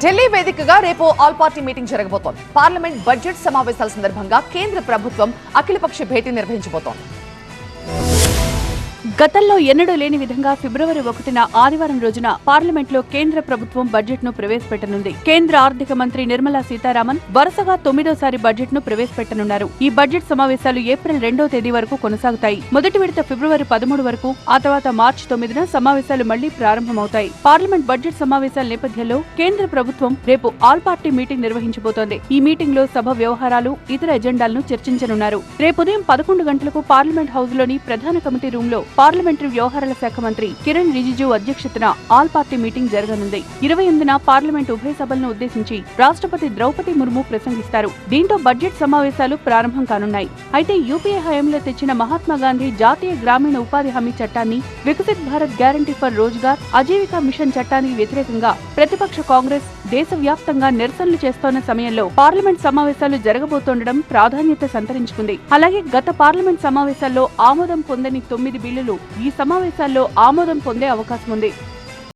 ఢిల్లీ వేదికగా రేపు all party meeting జరగబోతోంది. పార్లమెంట్ బడ్జెట్ సమావేశాల సందర్భంగా కేంద్ర ప్రభుత్వం అఖిలపక్ష భేటీ నిర్వహించబోతోంది. గతంలో ఎన్నడూ లేని విధంగా ఫిబ్రవరి 1న ఆదివారం రోజున పార్లమెంట్లో కేంద్ర ప్రభుత్వం బడ్జెట్ ను ప్రవేశపెట్టనుంది. కేంద్ర ఆర్థిక మంత్రి నిర్మలా సీతారామన్ వరుసగా 9వ బడ్జెట్ ను ప్రవేశపెట్టనున్నారు. ఈ బడ్జెట్ సమావేశాలు ఏప్రిల్ 2వ తేదీ వరకు కొనసాగుతాయి. మొదటి విడత ఫిబ్రవరి 13 వరకు, ఆ తర్వాత మార్చి 9న సమావేశాలు మళ్లీ ప్రారంభమవుతాయి. పార్లమెంట్ బడ్జెట్ సమావేశాల నేపథ్యంలో కేంద్ర ప్రభుత్వం రేపు ఆల్ పార్టీ మీటింగ్ నిర్వహించబోతోంది. ఈ మీటింగ్ లో సభ వ్యవహారాలు, ఇతర ఎజెండాలను చర్చించనున్నారు. రేపు ఉదయం 11 గంటలకు పార్లమెంట్ హౌస్ లోని ప్రధాన కమిటీ రూమ్ లో పార్లమెంటరీ వ్యవహారాల శాఖ మంత్రి కిరణ్ రిజిజు అధ్యక్షతన ఆల్ పార్టీ మీటింగ్ జరగనుంది. 28న పార్లమెంట్ ఉభయ సభలను ఉద్దేశించి రాష్ట్రపతి ద్రౌపది ముర్ము ప్రసంగిస్తారు. దీంతో బడ్జెట్ సమావేశాలు ప్రారంభం కానున్నాయి. అయితే యూపీఏ హయాంలో తెచ్చిన మహాత్మాగాంధీ జాతీయ గ్రామీణ ఉపాధి హామీ చట్టాన్ని, Viksit Bharat guarantee for Rozgar, Ajeevika mission చట్టానికి వ్యతిరేకంగా ప్రతిపక్ష కాంగ్రెస్ దేశవ్యాప్తంగా నిరసనలు చేస్తోన్న సమయంలో పార్లమెంట్ సమావేశాలు జరగబోతుండడం ప్రాధాన్యత సంతరించుకుంది. అలాగే గత పార్లమెంట్ సమావేశాల్లో ఆమోదం పొందని 9 బిల్లులు ఈ సమావేశాల్లో ఆమోదం పొందే అవకాశం ఉంది.